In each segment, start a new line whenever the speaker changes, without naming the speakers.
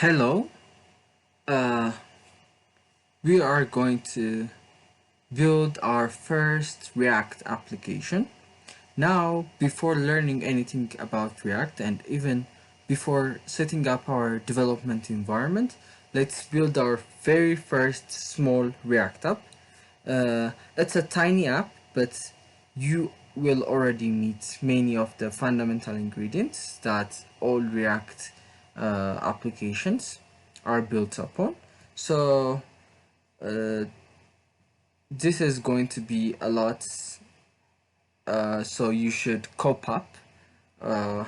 Hello, uh, we are going to build our first React application. Now, before learning anything about React and even before setting up our development environment, let's build our very first small React app. It's a tiny app, but you will already meet many of the fundamental ingredients that all React applications are built upon. So uh, this is going to be a lot. So you should cope up uh,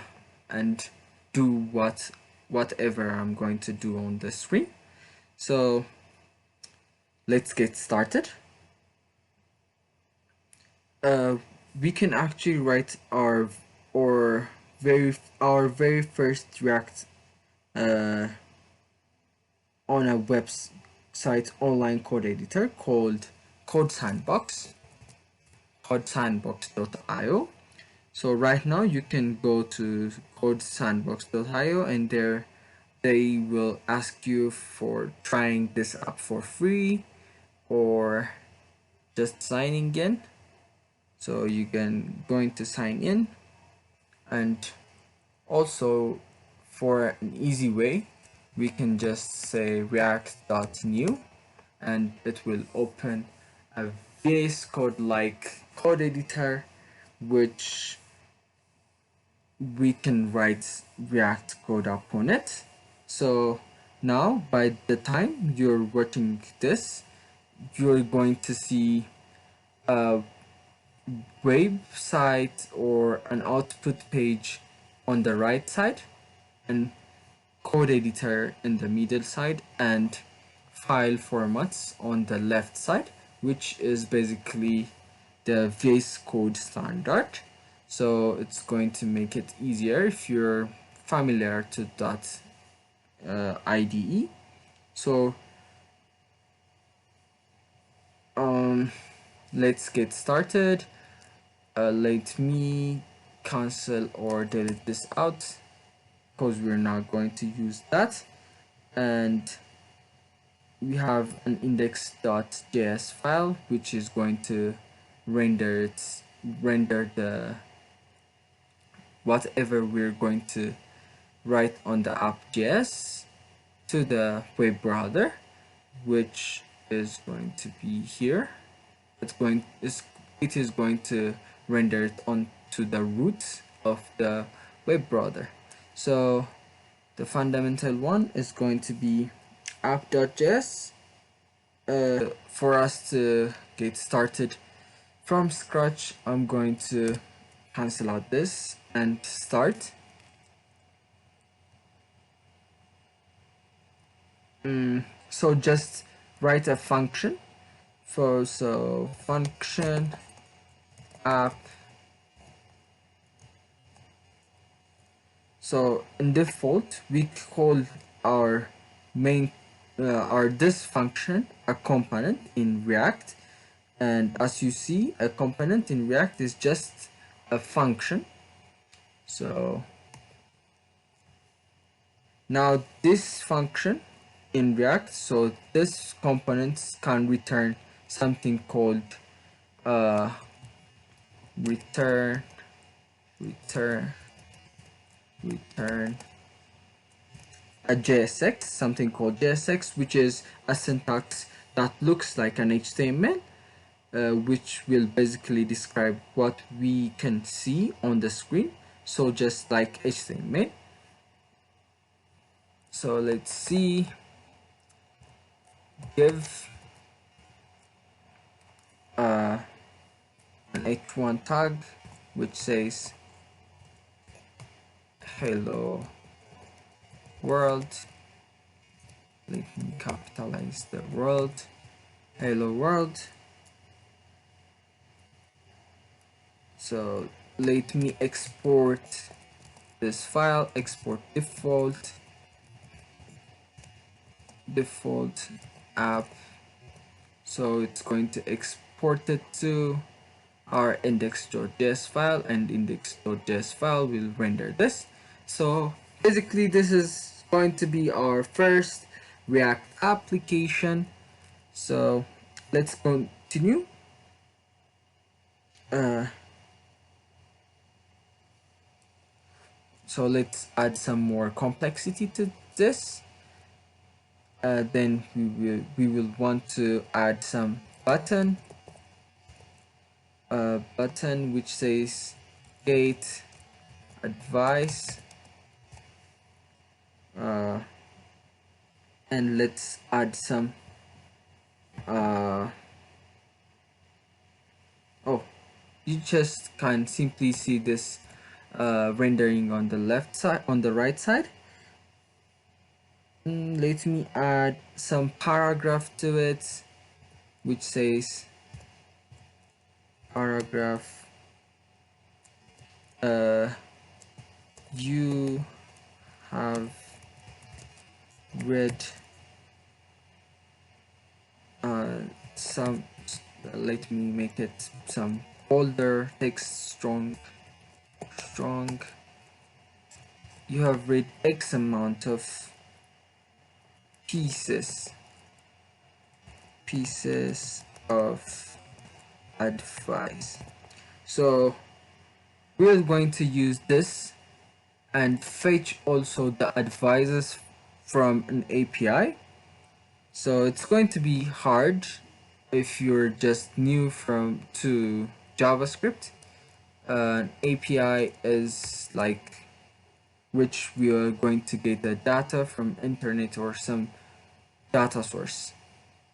and do whatever I'm going to do on the screen. So let's get started. Uh, we can actually write our very first React uh, on a website online code editor called Code Sandbox, codesandbox.io. So right now you can go to codesandbox.io and there they will ask you for trying this app for free or just signing in. So you can going to sign in, and also for an easy way we can just say react.new and it will open a VS Code like code editor which we can write React code upon it. So now by the time you're watching this, you're going to see a website or an output page on the right side and code editor in the middle side and file formats on the left side, which is basically the VS Code standard. So it's going to make it easier if you're familiar to that IDE. So let's get started. Let me cancel or delete this out because we're not going to use that. And we have an index.js file which is going to render the whatever we're going to write on the app.js to the web browser, which is going to be here. It is going to render it onto the root of the web browser. So the fundamental one is going to be app.js. For us to get started from scratch, I'm going to cancel out this and start. So just write a function. So function app. So in default, we call our main our this function a component in React, and as you see, a component in React is just a function. So now this function in React, so this components can return something called return a JSX, something called JSX, which is a syntax that looks like an HTML, which will basically describe what we can see on the screen. So just like HTML. So let's see, give an h1 tag which says hello world. Let me capitalize the world. Hello world. So let me export this file, export default app. So it's going to export it to our index.js file, and index.js file will render this. So basically this is going to be our first React application. So let's continue. So let's add some more complexity to this. Then we will want to add some button which says gate advice, and let's add some oh, you just can simply see this rendering on the left side, on the right side. Let me add some paragraph to it which says paragraph you have read some, let me make it some bolder text, strong. You have read X amount of pieces of advice. So we're going to use this and fetch also the advices from an API. So it's going to be hard if you're just new to JavaScript. An API is like which we are going to get the data from internet or some data source.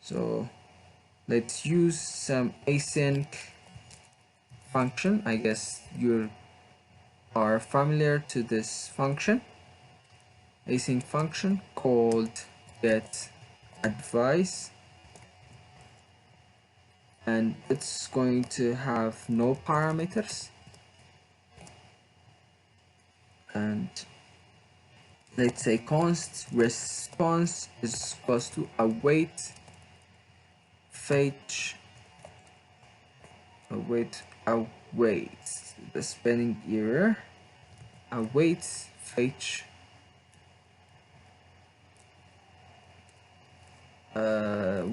So let's use some async function. I guess you are familiar to this function. Async function called get advice, and it's going to have no parameters, and let's say const response is equals to await fetch await the spelling error, await fetch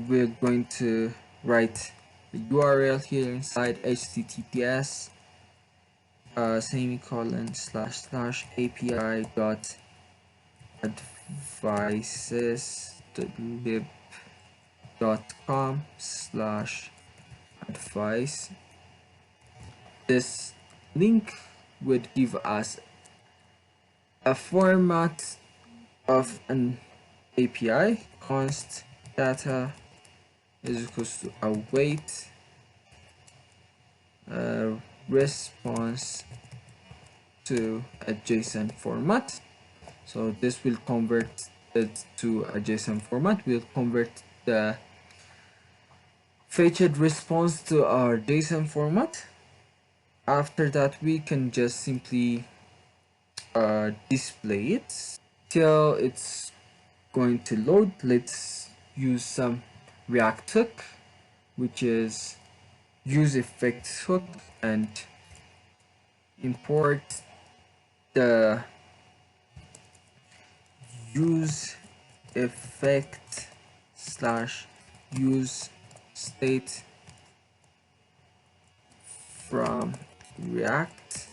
we're going to write the URL here inside https semicolon / API dot advices.lib.com / advice. This link would give us a format of an API. Const data is equals to await response to a JSON format. So this will convert it to a JSON format. We'll convert the fetched response to our JSON format. After that, we can just simply display it till it's going to load. Let's use some React hook, which is use effects hook, and import the use effect / use state from React.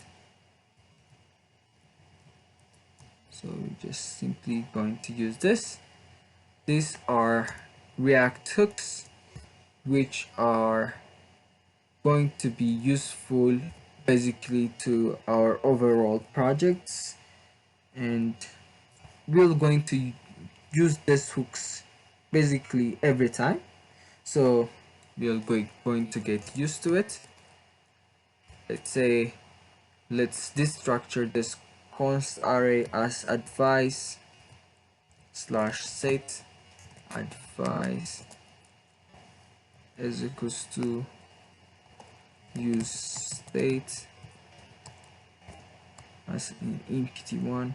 So we're just simply going to use this. These are React hooks which are going to be useful basically to our overall projects, and we're going to use these hooks basically every time. So we're going to get used to it. Let's say let's destructure this const array as advice / set advice is equals to use state as an empt1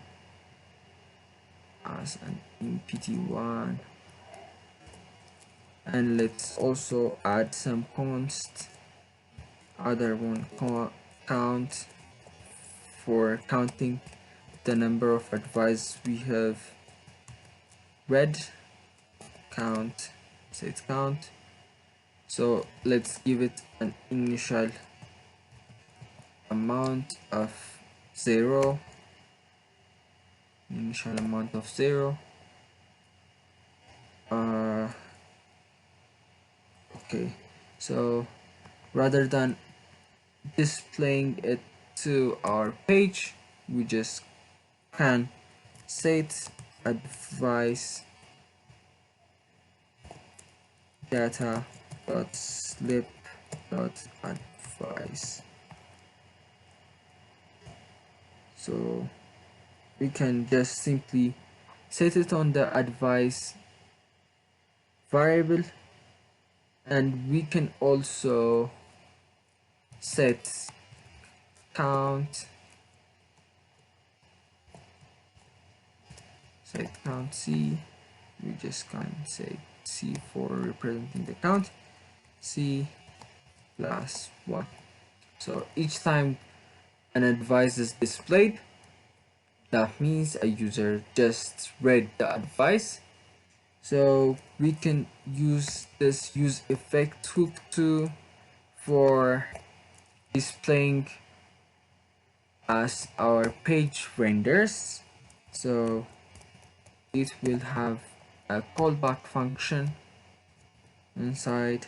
and let's also add some const other one count for counting the number of advice we have red count, set count. So let's give it an initial amount of 0, initial amount of 0. Okay, so rather than displaying it to our page, we just can set advice data dot slip dot advice. So we can just simply set it on the advice variable, and we can also set count, C. We just can say C for representing the count, C plus 1. So each time an advice is displayed, that means a user just read the advice. So we can use this use effect hook too for displaying as our page renders. So it will have a callback function inside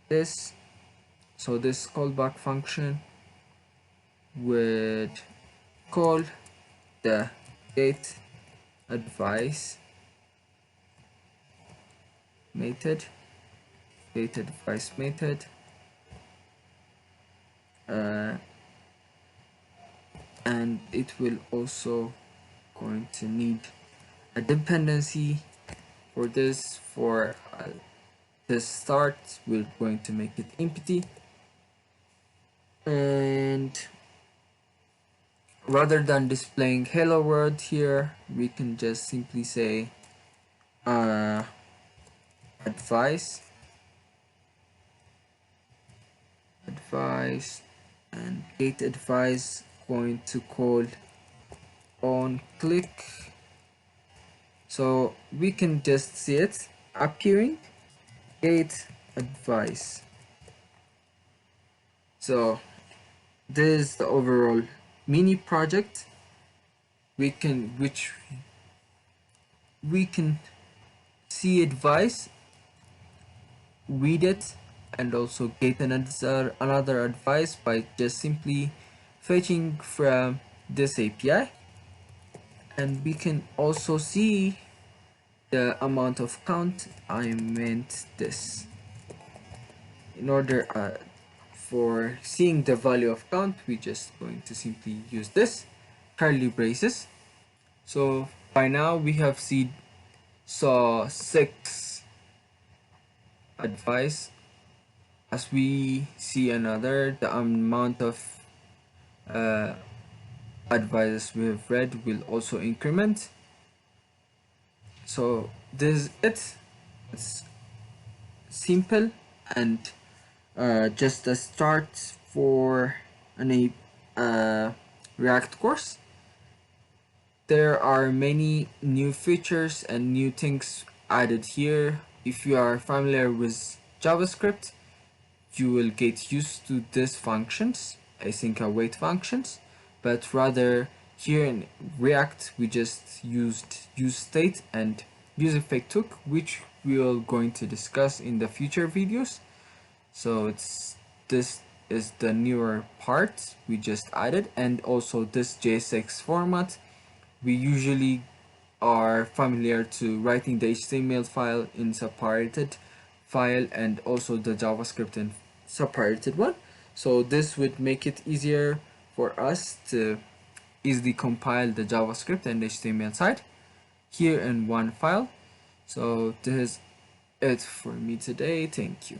this. So this callback function would call the get advice method, and it will also going to need a dependency for this. For the start, we're going to make it empty, and rather than displaying hello world here, we can just simply say advice, and get advice going to call on click. So we can just see it appearing, get advice. So this is the overall mini project we can see advice, read it, and also get another advice by just simply fetching from this API. And we can also see the amount of count. I meant this. In order for seeing the value of count, we just going to simply use this curly braces. So by now we have saw 6 advice. As we see another, the amount of advices we have read will also increment. So this is it. It's simple and just a start for an React course. There are many new features and new things added here. If you are familiar with JavaScript, you will get used to these functions, async await functions, but rather here in React we just used useState and useEffect hook, which we are going to discuss in the future videos. So this is the newer part we just added, and also this JSX format. We usually are familiar to writing the HTML file in separated file and also the JavaScript in separated one. So this would make it easier for us to easily compile the JavaScript and HTML side here in one file. So this is it for me today. Thank you.